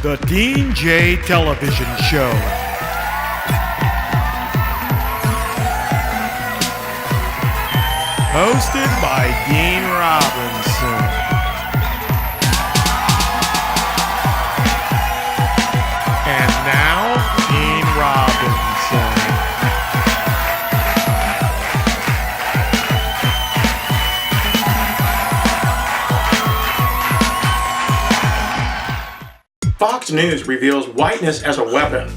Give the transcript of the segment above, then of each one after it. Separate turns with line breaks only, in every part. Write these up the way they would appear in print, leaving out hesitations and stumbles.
The Dean J Television Show. Hosted by Dean Robinson. And now, Dean Robinson.
Fox News reveals whiteness as a weapon.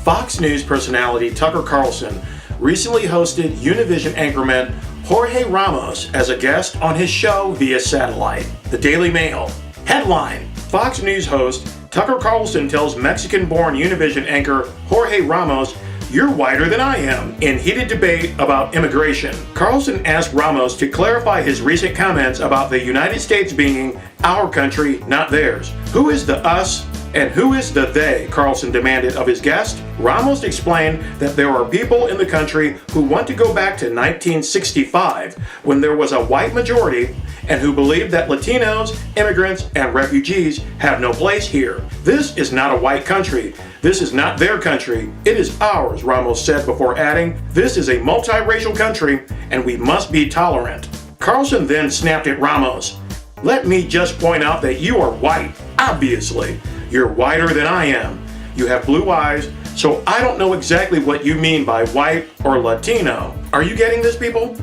Fox News personality Tucker Carlson recently hosted Univision anchorman Jorge Ramos as a guest on his show via satellite. The Daily Mail. Headline: Fox News host Tucker Carlson tells Mexican-born Univision anchor Jorge Ramos, "You're whiter than I am," in heated debate about immigration. Carlson asked Ramos to clarify his recent comments about the United States being our country, not theirs. Who is the us and who is the they? Carlson demanded of his guest. Ramos explained that there are people in the country who want to go back to 1965 when there was a white majority and who believe that Latinos, immigrants, and refugees have no place here. This is not a white country. This is not their country. It is ours, Ramos said before adding, "This is a multiracial country and we must be tolerant." Carlson then snapped at Ramos. "Let me just point out that you are white, obviously. You're whiter than I am. You have blue eyes, so I don't know exactly what you mean by white or Latino. Are you getting this, people?"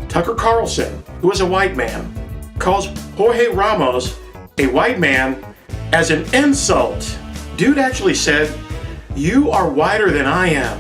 Tucker Carlson, who is a white man, calls Jorge Ramos, a white man, as an insult. Dude actually said, "You are whiter than I am,"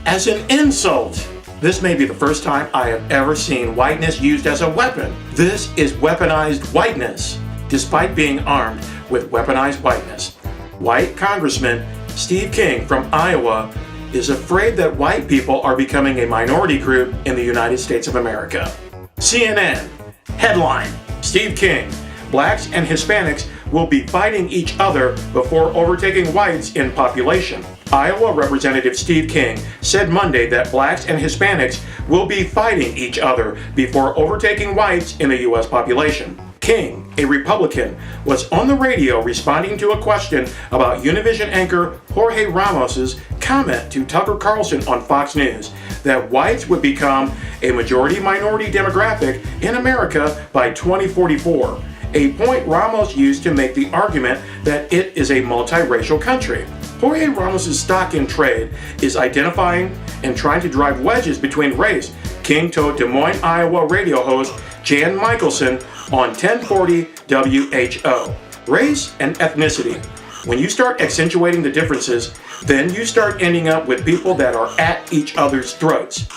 as an insult. This may be the first time I have ever seen whiteness used as a weapon. This is weaponized whiteness, despite being armed with weaponized whiteness. White Congressman Steve King from Iowa is afraid that white people are becoming a minority group in the United States of America. CNN. Headline: Steve King. Blacks and Hispanics will be fighting each other before overtaking whites in population. Iowa Representative Steve King said Monday that blacks and Hispanics will be fighting each other before overtaking whites in the U.S. population. King, a Republican, was on the radio responding to a question about Univision anchor Jorge Ramos's comment to Tucker Carlson on Fox News that whites would become a majority-minority demographic in America by 2044, a point Ramos used to make the argument that it is a multiracial country. Jorge Ramos' stock in trade is identifying and trying to drive wedges between race, King told Des Moines, Iowa radio host Jan Michelson on 1040 WHO. Race and ethnicity. When you start accentuating the differences, then you start ending up with people that are at each other's throats.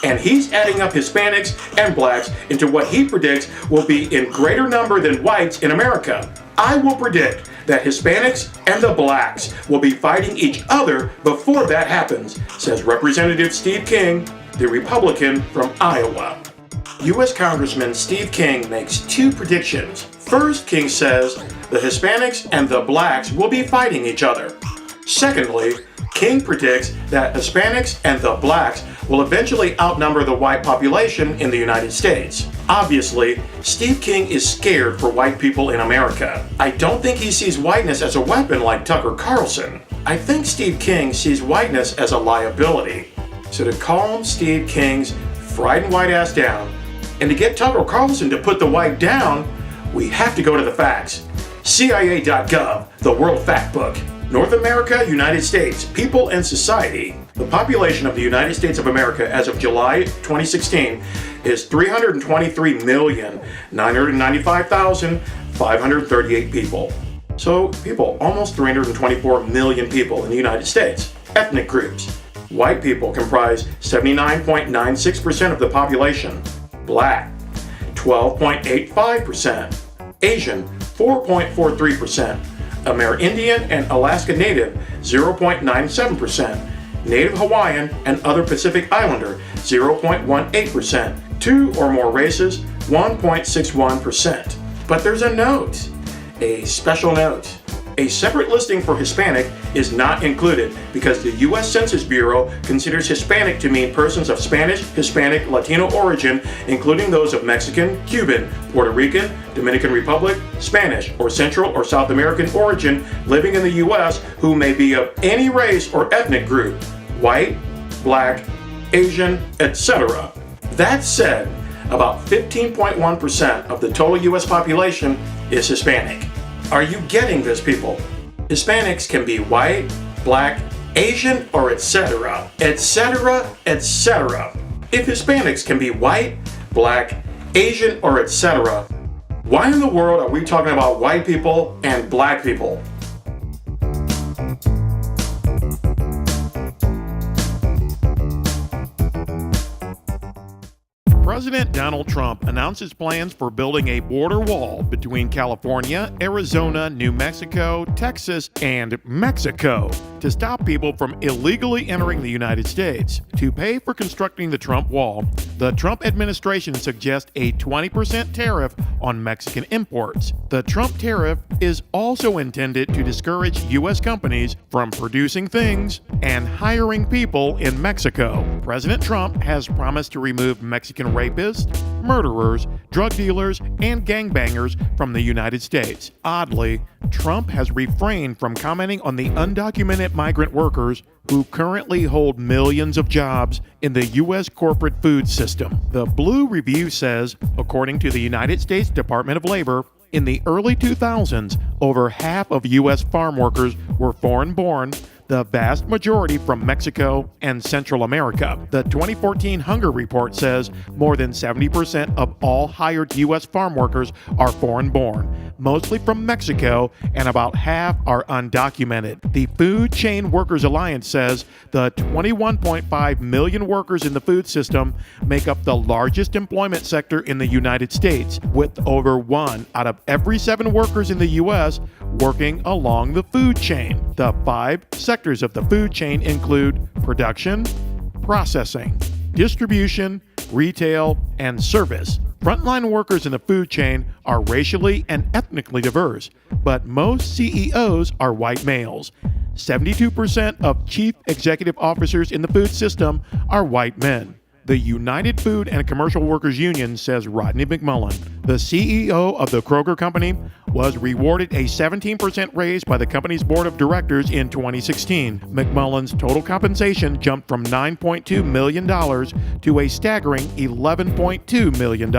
And he's adding up Hispanics and blacks into what he predicts will be in greater number than whites in America. I will predict that Hispanics and the blacks will be fighting each other before that happens, says Representative Steve King, the Republican from Iowa. U.S. Congressman Steve King makes two predictions. First, King says the Hispanics and the blacks will be fighting each other. Secondly, King predicts that Hispanics and the blacks will eventually outnumber the white population in the United States. Obviously, Steve King is scared for white people in America. I don't think he sees whiteness as a weapon like Tucker Carlson. I think Steve King sees whiteness as a liability. So to calm Steve King's frightened white ass down, and to get Tucker Carlson to put the white down, we have to go to the facts. CIA.gov, the World Fact Book. North America, United States, people and society. The population of the United States of America as of July 2016 is 323,995,538 people. So people, almost 324 million people in the United States. Ethnic groups. White people comprise 79.96% of the population. Black, 12.85%. Asian, 4.43%. Amerindian and Alaska Native, 0.97%. Native Hawaiian and other Pacific Islander, 0.18%. Two or more races, 1.61%. But there's a note, a special note. A separate listing for Hispanic is not included because the U.S. Census Bureau considers Hispanic to mean persons of Spanish, Hispanic, Latino origin, including those of Mexican, Cuban, Puerto Rican, Dominican Republic, Spanish, or Central or South American origin living in the U.S. who may be of any race or ethnic group, white, black, Asian, etc. That said, about 15.1% of the total U.S. population is Hispanic. Are you getting this, people? Hispanics can be white, black, Asian, or etc., etc., etc. If Hispanics can be white, black, Asian, or etc., why in the world are we talking about white people and black people?
President Donald Trump announced his plans for building a border wall between California, Arizona, New Mexico, Texas, and Mexico to stop people from illegally entering the United States. To pay for constructing the Trump wall, the Trump administration suggests a 20% tariff on Mexican imports. The Trump tariff is also intended to discourage U.S. companies from producing things and hiring people in Mexico. President Trump has promised to remove Mexican rapists, murderers, drug dealers, and gangbangers from the United States. Oddly, Trump has refrained from commenting on the undocumented migrant workers who currently hold millions of jobs in the U.S. corporate food system. The Blue Review says, according to the United States Department of Labor, in the early 2000s, over half of U.S. farm workers were foreign-born, the vast majority from Mexico and Central America. The 2014 Hunger Report says more than 70% of all hired U.S. farm workers are foreign-born, mostly from Mexico, and about half are undocumented. The Food Chain Workers Alliance says the 21.5 million workers in the food system make up the largest employment sector in the United States, with over 1 out of every 7 workers in the U.S. working along the food chain. The 5 sectors of the food chain include production, processing, distribution, retail, and service. Frontline workers in the food chain are racially and ethnically diverse, but most CEOs are white males. 72% of chief executive officers in the food system are white men. The United Food and Commercial Workers Union says Rodney McMullen, the CEO of the Kroger Company, was rewarded a 17% raise by the company's board of directors in 2016. McMullen's total compensation jumped from $9.2 million to a staggering $11.2 million.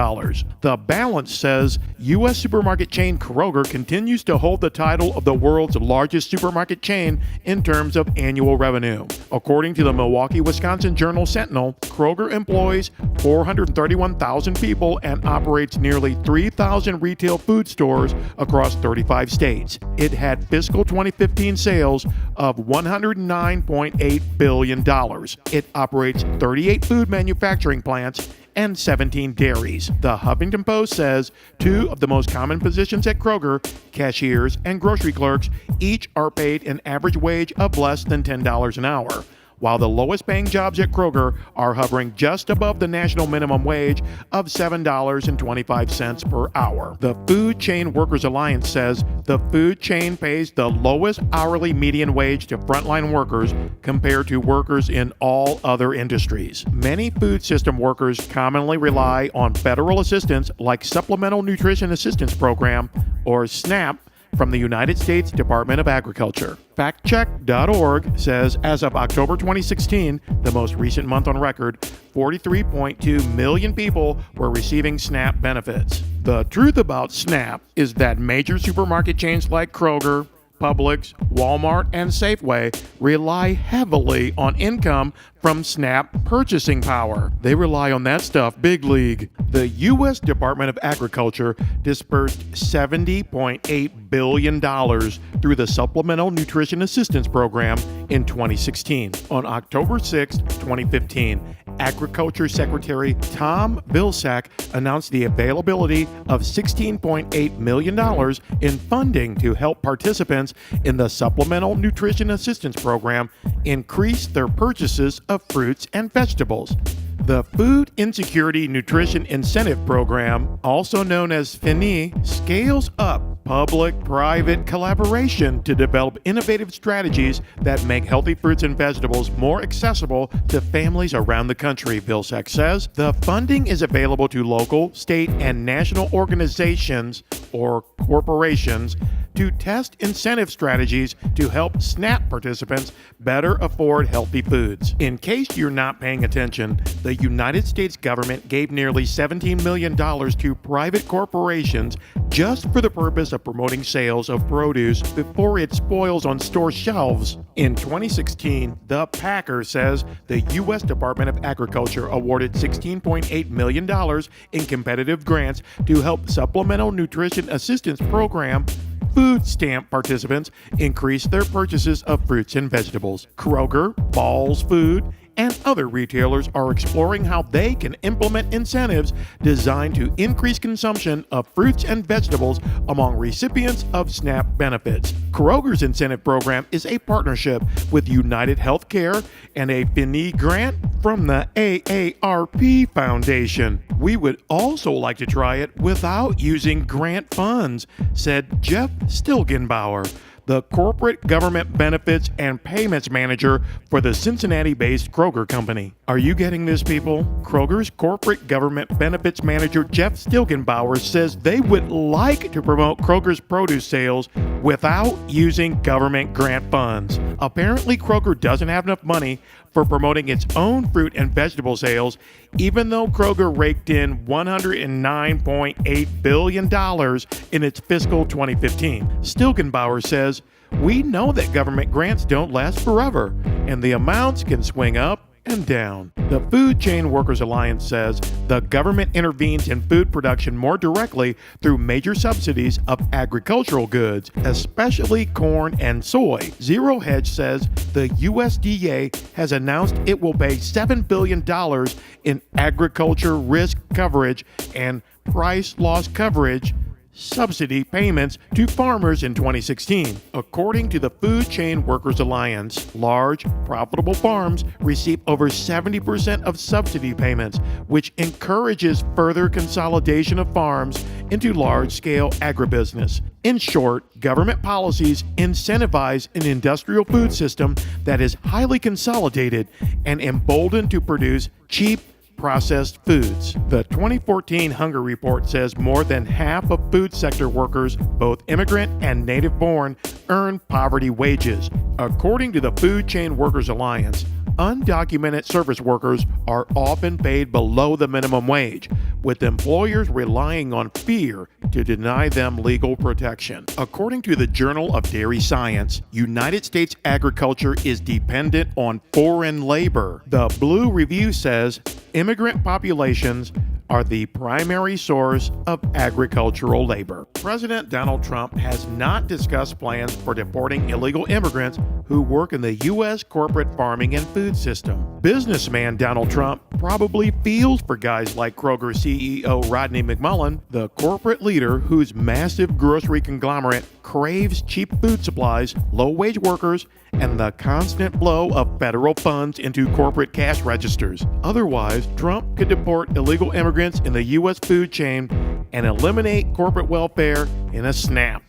The Balance says U.S. supermarket chain Kroger continues to hold the title of the world's largest supermarket chain in terms of annual revenue. According to the Milwaukee, Wisconsin Journal Sentinel, Kroger employs 431,000 people and operates nearly 3,000 retail food stores across 35 states. It had fiscal 2015 sales of $109.8 billion. It operates 38 food manufacturing plants and 17 dairies. The Huffington Post says 2 of the most common positions at Kroger, cashiers and grocery clerks, each are paid an average wage of less than $10 an hour, while the lowest paying jobs at Kroger are hovering just above the national minimum wage of $7.25 per hour. The Food Chain Workers Alliance says the food chain pays the lowest hourly median wage to frontline workers compared to workers in all other industries. Many food system workers commonly rely on federal assistance like Supplemental Nutrition Assistance Program, or SNAP, from the United States Department of Agriculture. FactCheck.org says as of October 2016, the most recent month on record, 43.2 million people were receiving SNAP benefits. The truth about SNAP is that major supermarket chains like Kroger, Publix, Walmart, and Safeway rely heavily on income from SNAP purchasing power. They rely on that stuff big league. The U.S. Department of Agriculture dispersed $70.8 billion through the Supplemental Nutrition Assistance Program in 2016. On October 6, 2015, Agriculture Secretary Tom Vilsack announced the availability of $16.8 million in funding to help participants in the Supplemental Nutrition Assistance Program increase their purchases of fruits and vegetables. The Food Insecurity Nutrition Incentive Program, also known as FINI, scales up public-private collaboration to develop innovative strategies that make healthy fruits and vegetables more accessible to families around the country, Vilsack says. The funding is available to local, state, and national organizations or corporations to test incentive strategies to help SNAP participants better afford healthy foods. In case you're not paying attention, the United States government gave nearly $17 million to private corporations just for the purpose of promoting sales of produce before it spoils on store shelves. In 2016, The Packer says the U.S. Department of Agriculture awarded $16.8 million in competitive grants to help Supplemental Nutrition Assistance Program food stamp participants increase their purchases of fruits and vegetables. Kroger, Ball's Food, and other retailers are exploring how they can implement incentives designed to increase consumption of fruits and vegetables among recipients of SNAP benefits. Kroger's incentive program is a partnership with United Healthcare and a FINI grant from the AARP Foundation. We would also like to try it without using grant funds, said Jeff Stilgenbauer, the corporate government benefits and payments manager for the Cincinnati-based Kroger company. Are you getting this, people? Kroger's corporate government benefits manager Jeff Stilgenbauer says they would like to promote Kroger's produce sales without using government grant funds. Apparently, Kroger doesn't have enough money for promoting its own fruit and vegetable sales, even though Kroger raked in $109.8 billion in its fiscal 2015. Stilgenbauer says, "We know that government grants don't last forever, and the amounts can swing up and down." The Food Chain Workers Alliance says the government intervenes in food production more directly through major subsidies of agricultural goods, especially corn and soy. Zero Hedge says the USDA has announced it will pay $7 billion in agriculture risk coverage and price loss coverage subsidy payments to farmers in 2016. According to the Food Chain Workers Alliance, large, profitable farms receive over 70% of subsidy payments, which encourages further consolidation of farms into large-scale agribusiness. In short, government policies incentivize an industrial food system that is highly consolidated and emboldened to produce cheap, processed foods. The 2014 Hunger Report says more than half of food sector workers, both immigrant and native-born, earn poverty wages. According to the Food Chain Workers Alliance, undocumented service workers are often paid below the minimum wage, with employers relying on fear to deny them legal protection. According to the Journal of Dairy Science, United States agriculture is dependent on foreign labor. The Blue Review says immigrant populations are the primary source of agricultural labor. President Donald Trump has not discussed plans for deporting illegal immigrants who work in the U.S. corporate farming and food system. Businessman Donald Trump probably feels for guys like Kroger CEO Rodney McMullen, the corporate leader whose massive grocery conglomerate craves cheap food supplies, low-wage workers, and the constant flow of federal funds into corporate cash registers. Otherwise, Trump could deport illegal immigrants in the U.S. food chain and eliminate corporate welfare in a snap.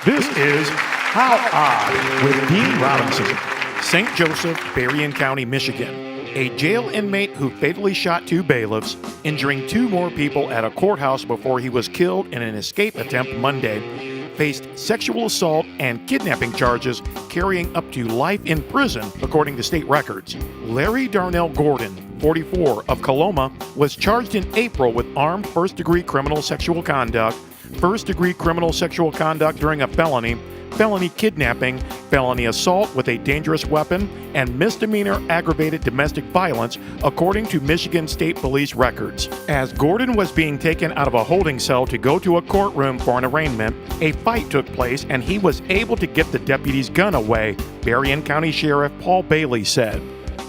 This is How Odd with Dean Robinson, St. Joseph, Berrien County, Michigan. A jail inmate who fatally shot two bailiffs, injuring two more people at a courthouse before he was killed in an escape attempt Monday, faced sexual assault and kidnapping charges carrying up to life in prison, according to state records. Larry Darnell Gordon, 44, of Coloma, was charged in April with armed first-degree criminal sexual conduct, first-degree criminal sexual conduct during a felony, felony kidnapping, felony assault with a dangerous weapon, and misdemeanor aggravated domestic violence, according to Michigan State Police records. As Gordon was being taken out of a holding cell to go to a courtroom for an arraignment, a fight took place and he was able to get the deputy's gun away, Berrien County Sheriff Paul Bailey said.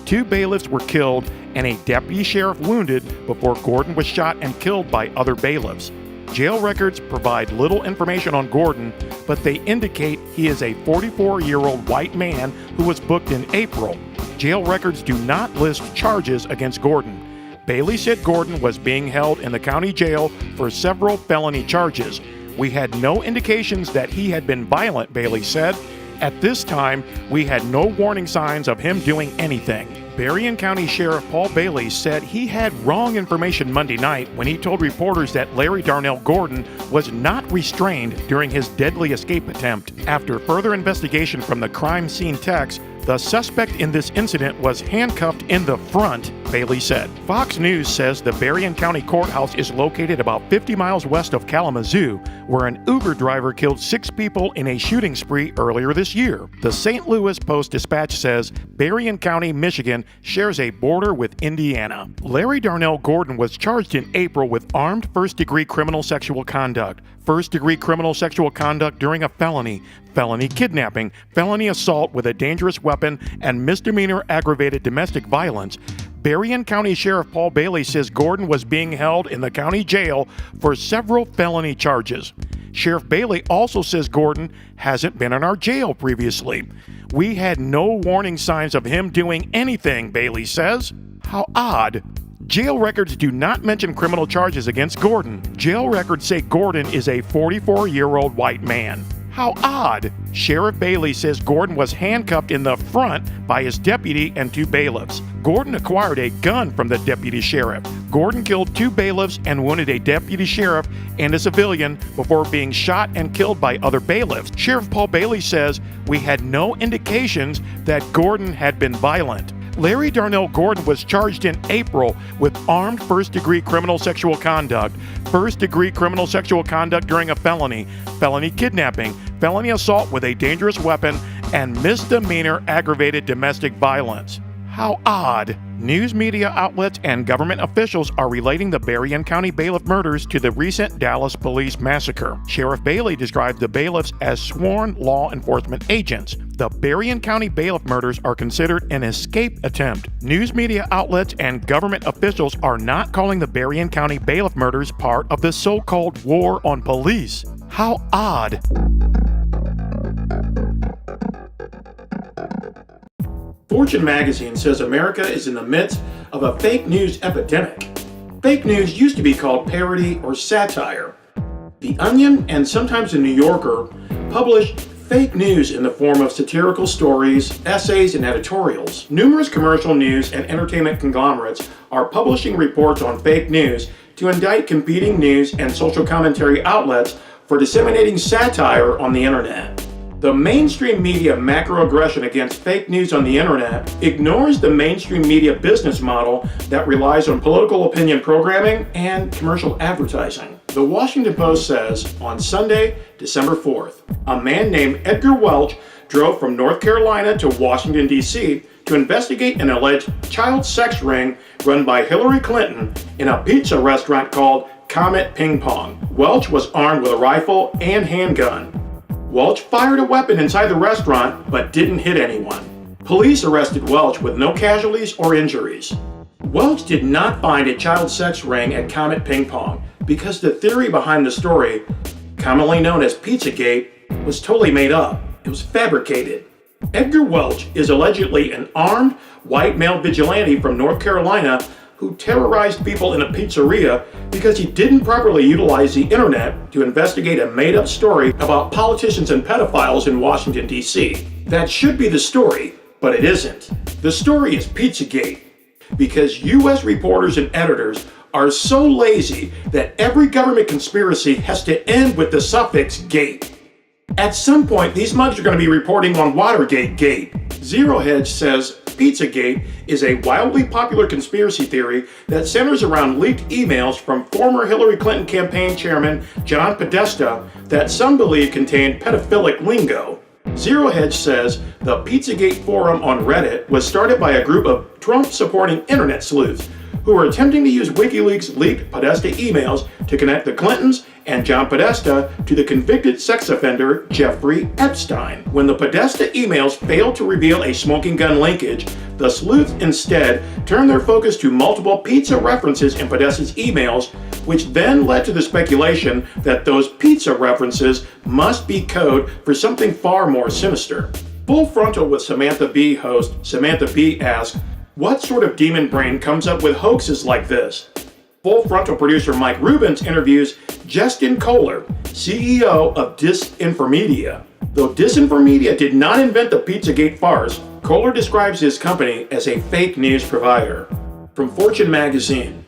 Two bailiffs were killed and a deputy sheriff wounded before Gordon was shot and killed by other bailiffs. Jail records provide little information on Gordon, but they indicate he is a 44-year-old white man who was booked in April. Jail records do not list charges against Gordon. Bailey said Gordon was being held in the county jail for several felony charges. We had no indications that he had been violent, Bailey said. At this time, we had no warning signs of him doing anything. Berrien County Sheriff Paul Bailey said he had wrong information Monday night when he told reporters that Larry Darnell Gordon was not restrained during his deadly escape attempt. After further investigation from the crime scene techs, the suspect in this incident was handcuffed in the front, Bailey said. Fox News says the Berrien County Courthouse is located about 50 miles west of Kalamazoo, where an Uber driver killed 6 people in a shooting spree earlier this year. The St. Louis Post-Dispatch says Berrien County, Michigan shares a border with Indiana. Larry Darnell Gordon was charged in April with armed first-degree criminal sexual conduct, first-degree criminal sexual conduct during a felony, felony kidnapping, felony assault with a dangerous weapon, and misdemeanor aggravated domestic violence. Berrien County Sheriff Paul Bailey says Gordon was being held in the county jail for several felony charges. Sheriff Bailey also says Gordon hasn't been in our jail previously. We had no warning signs of him doing anything, Bailey says. How odd. Jail records do not mention criminal charges against Gordon. Jail records say Gordon is a 44-year-old white man. How odd. Sheriff Bailey says Gordon was handcuffed in the front by his deputy and 2 bailiffs. Gordon acquired a gun from the deputy sheriff. Gordon killed 2 bailiffs and wounded a deputy sheriff and a civilian before being shot and killed by other bailiffs. Sheriff Paul Bailey says we had no indications that Gordon had been violent. Larry Darnell Gordon was charged in April with armed first-degree criminal sexual conduct, first-degree criminal sexual conduct during a felony, felony kidnapping, felony assault with a dangerous weapon, and misdemeanor aggravated domestic violence. How odd. News media outlets and government officials are relating the Berrien County bailiff murders to the recent Dallas police massacre. Sheriff Bailey described the bailiffs as sworn law enforcement agents. The Berrien County bailiff murders are considered an escape attempt. News media outlets and government officials are not calling the Berrien County bailiff murders part of the so-called war on police. How odd.
Fortune magazine says America is in the midst of a fake news epidemic. Fake news used to be called parody or satire. The Onion and sometimes the New Yorker publish fake news in the form of satirical stories, essays, and editorials. Numerous commercial news and entertainment conglomerates are publishing reports on fake news to indict competing news and social commentary outlets for disseminating satire on the internet. The mainstream media macroaggression against fake news on the internet ignores the mainstream media business model that relies on political opinion programming and commercial advertising. The Washington Post says on Sunday, December 4th, a man named Edgar Welch drove from North Carolina to Washington, D.C. to investigate an alleged child sex ring run by Hillary Clinton in a pizza restaurant called Comet Ping Pong. Welch was armed with a rifle and handgun. Welch fired a weapon inside the restaurant but didn't hit anyone. Police arrested Welch with no casualties or injuries. Welch did not find a child sex ring at Comet Ping Pong because the theory behind the story, commonly known as Pizzagate, was totally made up. It was fabricated. Edgar Welch is allegedly an armed white male vigilante from North Carolina who terrorized people in a pizzeria because he didn't properly utilize the internet to investigate a made-up story about politicians and pedophiles in Washington, D.C. That should be the story, but it isn't. The story is Pizzagate, because U.S. reporters and editors are so lazy that every government conspiracy has to end with the suffix gate. At some point, these mugs are going to be reporting on Watergate Gate. Zero Hedge says Pizzagate is a wildly popular conspiracy theory that centers around leaked emails from former Hillary Clinton campaign chairman John Podesta that some believe contained pedophilic lingo. Zero Hedge says the Pizzagate forum on Reddit was started by a group of Trump-supporting internet sleuths who were attempting to use WikiLeaks' leaked Podesta emails to connect the Clintons and John Podesta to the convicted sex offender Jeffrey Epstein. When the Podesta emails failed to reveal a smoking gun linkage, the sleuths instead turned their focus to multiple pizza references in Podesta's emails, which then led to the speculation that those pizza references must be code for something far more sinister. Full Frontal with Samantha Bee host Samantha Bee asks, what sort of demon brain comes up with hoaxes like this? Full Frontal producer Mike Rubens interviews Justin Kohler, CEO of Disinformedia. Though Disinformedia did not invent the Pizzagate farce, Kohler describes his company as a fake news provider. From Fortune magazine,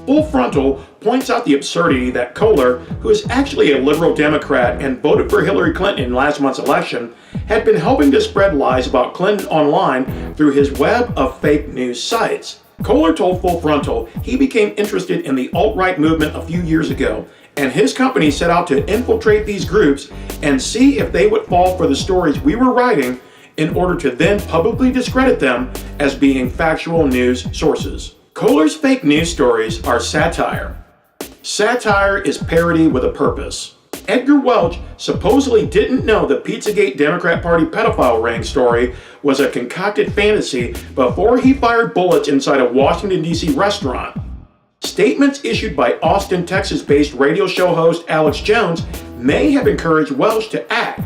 Full Frontal points out the absurdity that Kohler, who is actually a liberal Democrat and voted for Hillary Clinton in last month's election, had been helping to spread lies about Clinton online through his web of fake news sites. Kohler told Full Frontal he became interested in the alt-right movement a few years ago, and his company set out to infiltrate these groups and see if they would fall for the stories we were writing in order to then publicly discredit them as being factual news sources. Kohler's fake news stories are satire. Satire is parody with a purpose. Edgar Welch supposedly didn't know the Pizzagate Democrat Party pedophile ring story was a concocted fantasy before he fired bullets inside a Washington, D.C. restaurant. Statements issued by Austin, Texas-based radio show host Alex Jones may have encouraged Welch to act.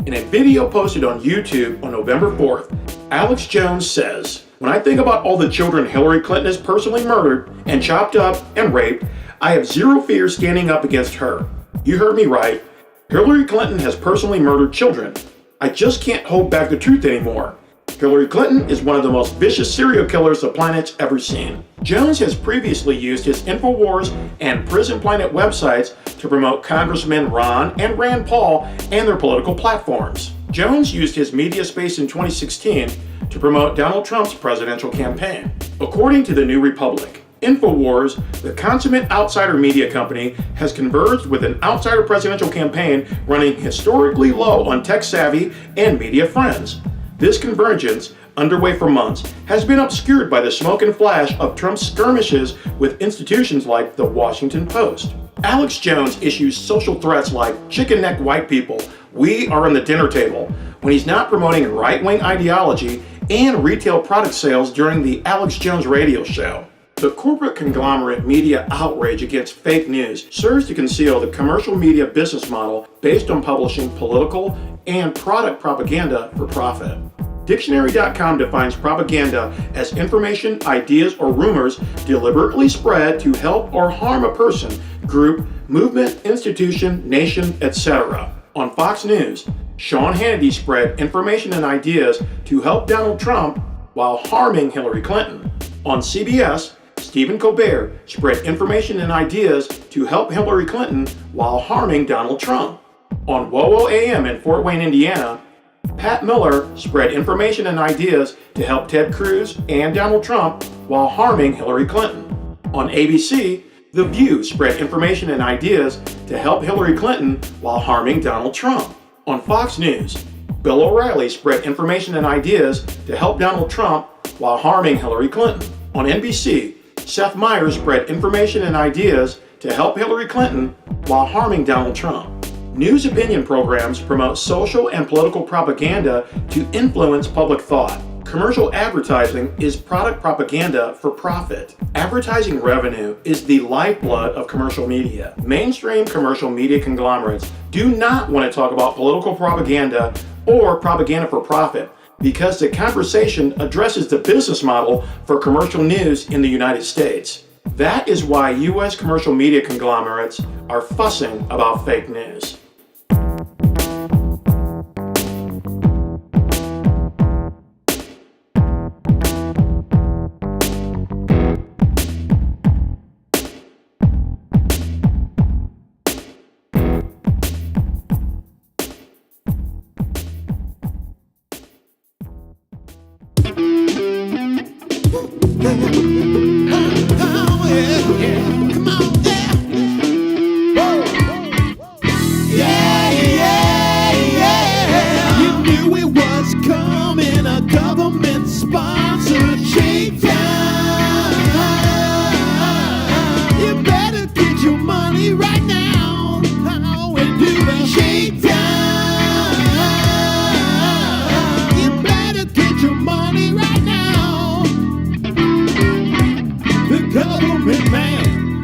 In a video posted on YouTube on November 4th, Alex Jones says, "When I think about all the children Hillary Clinton has personally murdered and chopped up and raped, I have zero fear standing up against her. You heard me right. Hillary Clinton has personally murdered children. I just can't hold back the truth anymore. Hillary Clinton is one of the most vicious serial killers the planet's ever seen." Jones has previously used his InfoWars and Prison Planet websites to promote Congressmen Ron and Rand Paul and their political platforms. Jones used his media space in 2016 to promote Donald Trump's presidential campaign. According to the New Republic, InfoWars, the consummate outsider media company, has converged with an outsider presidential campaign running historically low on tech-savvy and media friends. This convergence, underway for months, has been obscured by the smoke and flash of Trump's skirmishes with institutions like the Washington Post. Alex Jones issues social threats like "chicken neck white people, we are on the dinner table," when he's not promoting right-wing ideology and retail product sales during the Alex Jones radio show. The corporate conglomerate media outrage against fake news serves to conceal the commercial media business model based on publishing political and product propaganda for profit. Dictionary.com defines propaganda as information, ideas, or rumors deliberately spread to help or harm a person, group, movement, institution, nation, etc. On Fox News, Sean Hannity spread information and ideas to help Donald Trump while harming Hillary Clinton. On CBS, Stephen Colbert spread information and ideas to help Hillary Clinton while harming Donald Trump. On WOWO AM in Fort Wayne, Indiana, Pat Miller spread information and ideas to help Ted Cruz and Donald Trump while harming Hillary Clinton. On ABC, The View spread information and ideas to help Hillary Clinton while harming Donald Trump. On Fox News, Bill O'Reilly spread information and ideas to help Donald Trump while harming Hillary Clinton. On NBC, Seth Meyers spread information and ideas to help Hillary Clinton while harming Donald Trump. News opinion programs promote social and political propaganda to influence public thought. Commercial advertising is product propaganda for profit. Advertising revenue is the lifeblood of commercial media. Mainstream commercial media conglomerates do not want to talk about political propaganda or propaganda for profit because the conversation addresses the business model for commercial news in the United States. That is why U.S. commercial media conglomerates are fussing about fake news.
Sponsored Shakedown. You better get your money right now. How we do the Shakedown. You better get your money right now. The government man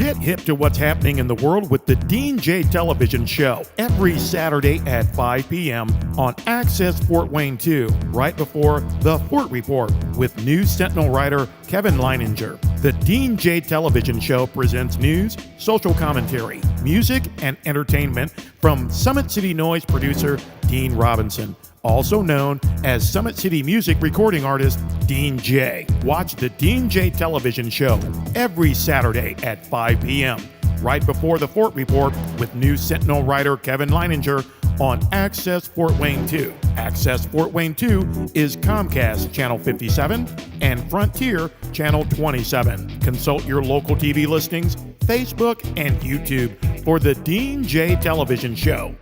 Get hip to what's happening in the world with the Dean J Television Show every Saturday at 5 p.m. on Access Fort Wayne 2, right before the Fort Report with News Sentinel writer Kevin Leininger. The Dean J Television Show presents news, social commentary, music, and entertainment from Summit City Noise producer Dean Robinson, also known as Summit City music recording artist Dean J. Watch the Dean J Television Show every Saturday at 5 p.m. right before the Fort Report with News Sentinel writer Kevin Leininger on Access Fort Wayne 2. Access Fort Wayne 2 is Comcast Channel 57 and Frontier Channel 27. Consult your local TV listings, Facebook, and YouTube for the Dean J Television Show.